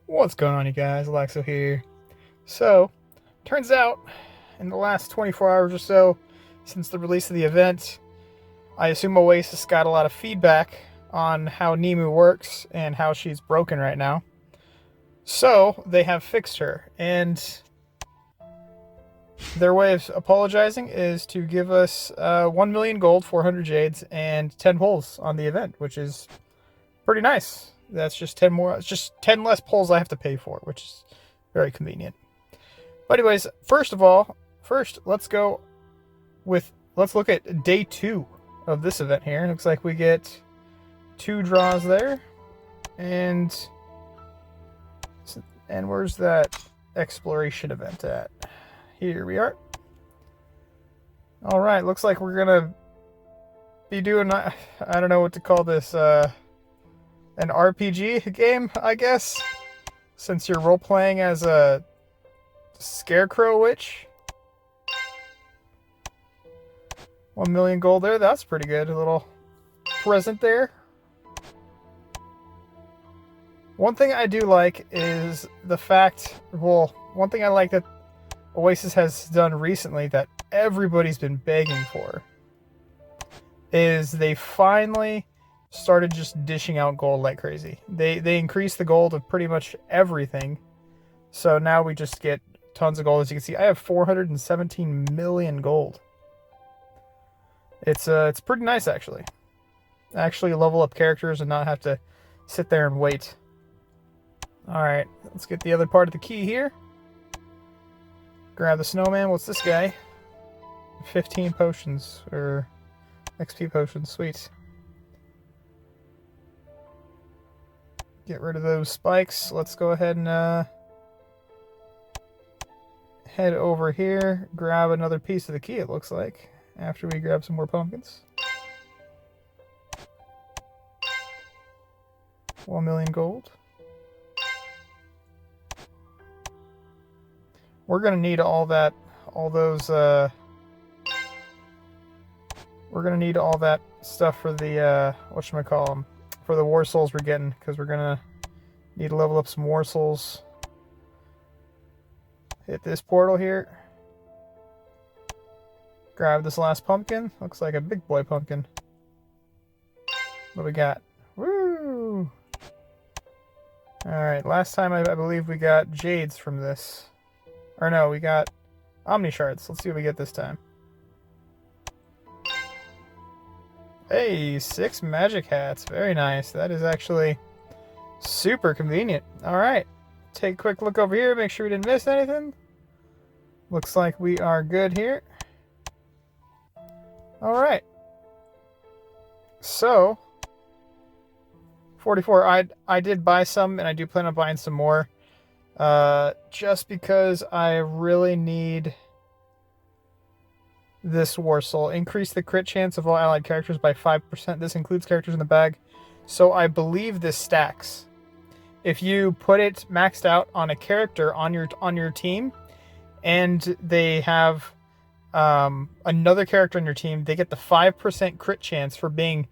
What's going on, you guys? Alexo here. So, turns out, in the last 24 hours or so, since the release of the event, I assume Oasis got a lot of feedback on how Nemu works and how she's broken right now. So, they have fixed her, and their way of apologizing is to give us 1 million gold, 400 jades, and 10 pulls on the event, which is pretty nice. That's just 10 more. It's just 10 less pulls I have to pay for, which is very convenient. But anyways, first let's look at day 2 of this event here. Looks like we get 2 draws there, and where's that exploration event at? Here we are. All right, looks like we're gonna be doing, I don't know what to call this, an RPG game, I guess, since you're role playing as a scarecrow witch. 1 million gold there. That's pretty good. A little present there. One thing I do like is the fact, one thing I like that Oasis has done recently that everybody's been begging for is they finally started just dishing out gold like crazy. They increased the gold of pretty much everything. So now we just get tons of gold. As you can see, I have 417 million gold. It's pretty nice, actually. Actually level up characters and not have to sit there and wait. Alright, let's get the other part of the key here. Grab the snowman. What's this guy? 15 potions, or XP potions. Sweet. Get rid of those spikes. Let's go ahead and head over here. Grab another piece of the key, it looks like, after we grab some more pumpkins. 1 million gold. We're gonna need all that stuff for the whatchamacallem, for the war souls we're getting, because we're gonna need to level up some war souls. Hit this portal here. Grab this last pumpkin. Looks like a big boy pumpkin. What do we got? Woo! Alright, last time I believe we got jades from this. Or no, we got Omni Shards. Let's see what we get this time. Hey, 6 magic hats. Very nice. That is actually super convenient. Alright. Take a quick look over here. Make sure we didn't miss anything. Looks like we are good here. Alright. So, 44. I did buy some, and I do plan on buying some more. Just because I really need this war soul. Increase the crit chance of all allied characters by 5%. This includes characters in the bag. So I believe this stacks. If you put it maxed out on a character on your team, and they have another character on your team, they get the 5% crit chance for being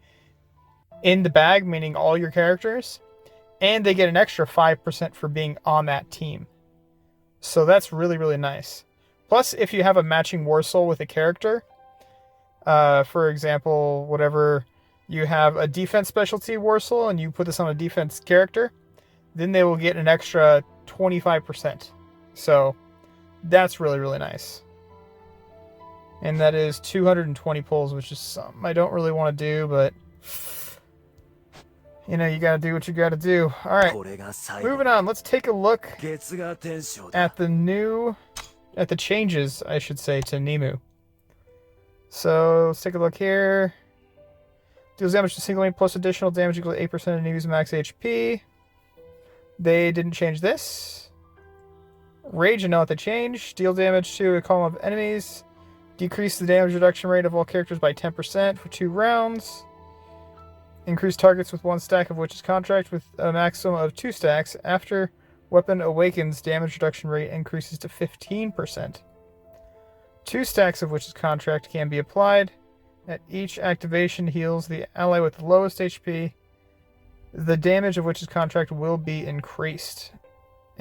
in the bag, meaning all your characters. And they get an extra 5% for being on that team. So that's really, really nice. Plus, if you have a matching war soul with a character, for example, whatever, you have a defense specialty war soul and you put this on a defense character, then they will get an extra 25%. So that's really, really nice. And that is 220 pulls, which is something I don't really want to do, but you know, you gotta do what you gotta do. Alright, moving on. Let's take a look at the changes, I should say, to Nemu. So, let's take a look here. Deals damage to single aim plus additional damage equal to 8% of Nemu's max HP. They didn't change this. Rage, and know what they changed. Deal damage to a column of enemies. Decrease the damage reduction rate of all characters by 10% for 2 rounds. Increase targets with 1 stack of Witch's Contract with a maximum of 2 stacks. After weapon awakens, damage reduction rate increases to 15%. 2 stacks of Witch's Contract can be applied. At each activation heals the ally with the lowest HP. The damage of Witch's Contract will be increased.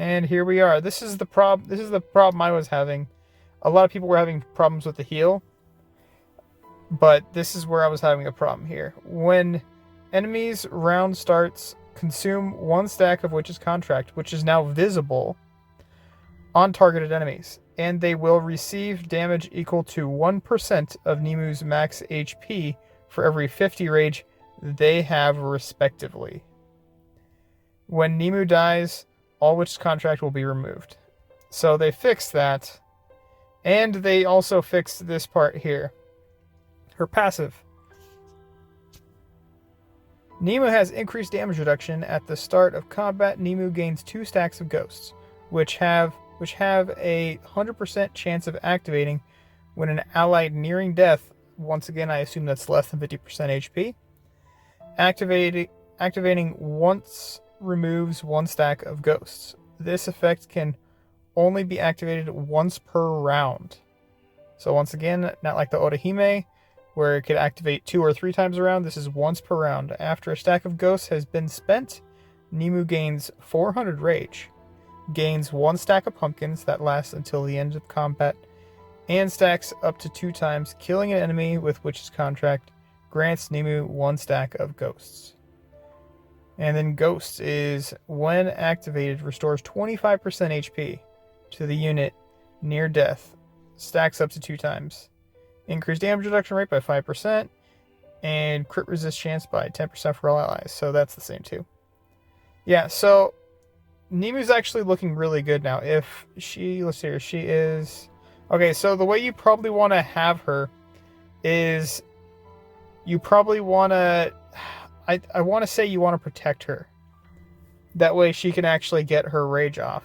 And here we are. This is the problem I was having. A lot of people were having problems with the heal, but this is where I was having a problem here. When enemies round starts, consume 1 stack of Witch's Contract, which is now visible on targeted enemies, and they will receive damage equal to 1% of Nemu's max HP for every 50 rage they have respectively. When Nemu dies, all Witch's Contract will be removed. So they fixed that, and they also fixed this part here. Her passive. Nemu has increased damage reduction. At the start of combat, Nemu gains 2 stacks of ghosts, which have a 100% chance of activating when an ally nearing death. Once again, I assume that's less than 50% HP. Activating once removes 1 stack of ghosts. This effect can only be activated once per round. So once again, not like the Orihime, where it could activate 2 or 3 times a round. This is once per round. After a stack of ghosts has been spent, Nemu gains 400 rage, gains 1 stack of pumpkins that lasts until the end of combat, and stacks up to 2 times, killing an enemy with Witch's Contract grants Nemu 1 stack of ghosts. And then Ghosts is, when activated, restores 25% HP to the unit near death, stacks up to 2 times. Increased damage reduction rate by 5%, and crit resist chance by 10% for all allies. So that's the same too. Yeah, so Nemu's actually looking really good now. If she, let's see here, she is... Okay, so the way you probably want to have her is you probably want to... I want to say you want to protect her. That way she can actually get her rage off.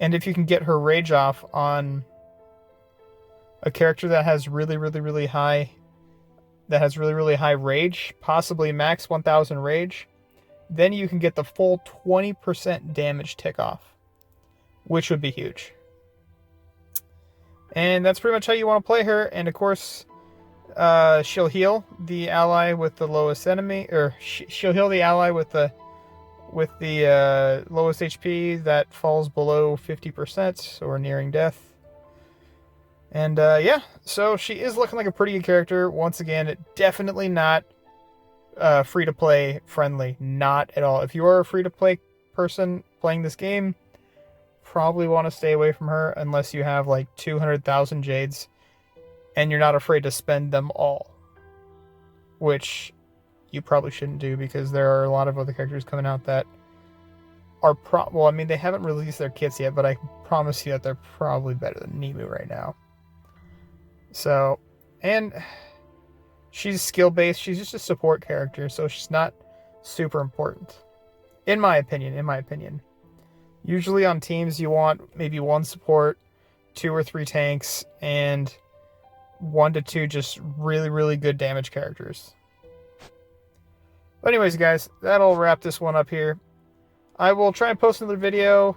And if you can get her rage off on a character that has really high rage, possibly max 1000 rage, then you can get the full 20% damage tick off, which would be huge. And that's pretty much how you want to play her. And of course, she'll heal the ally with the lowest enemy, or she'll heal the ally with the lowest HP that falls below 50% or nearing death. And yeah, so she is looking like a pretty good character. Once again, definitely not free-to-play friendly. Not at all. If you are a free-to-play person playing this game, probably want to stay away from her unless you have like 200,000 jades and you're not afraid to spend them all. Which you probably shouldn't do, because there are a lot of other characters coming out that are well, I mean, they haven't released their kits yet, but I promise you that they're probably better than Nemu right now. So, and she's skill-based. She's just a support character, so she's not super important. In my opinion. Usually on teams, you want maybe 1 support, 2 or 3 tanks, and 1 to 2 just really good damage characters. But anyways, guys, that'll wrap this one up here. I will try and post another video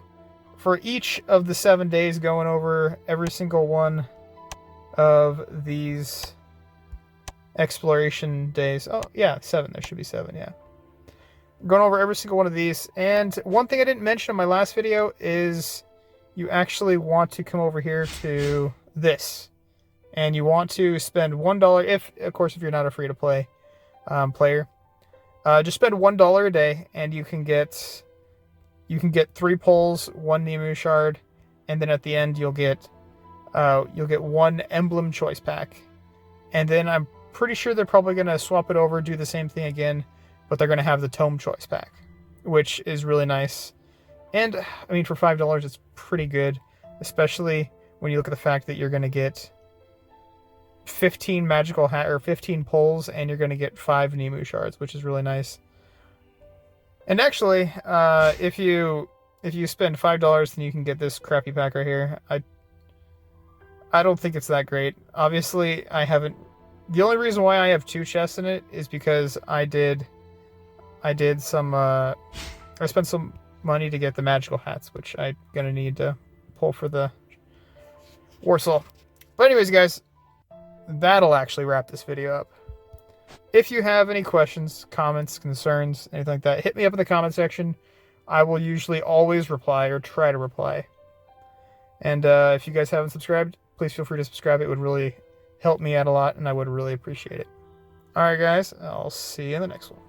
for each of the 7 days, going over every single one of these exploration days. Oh, yeah, 7. There should be 7, yeah. Going over every single one of these. And one thing I didn't mention in my last video is you actually want to come over here to this. And you want to spend $1, if you're not a free-to-play player. Just spend $1 a day, and you can get 3 pulls, 1 Nemu shard, and then at the end you'll get 1 emblem choice pack. And then I'm pretty sure they're probably going to swap it over, do the same thing again, but they're going to have the tome choice pack, which is really nice. And I mean, for $5 it's pretty good, especially when you look at the fact that you're going to get 15 magical or 15 pulls, and you're going to get 5 Nemu shards, which is really nice. And actually, if you spend $5, then you can get this crappy pack right here. I don't think it's that great. Obviously, I haven't. The only reason why I have 2 chests in it is because I spent some money to get the magical hats, which I'm gonna need to pull for the Warsaw. But anyways, guys, that'll actually wrap this video up. If you have any questions, comments, concerns, anything like that, hit me up in the comment section. I will usually always reply or try to reply. And if you guys haven't subscribed, please feel free to subscribe. It would really help me out a lot, and I would really appreciate it. Alright guys, I'll see you in the next one.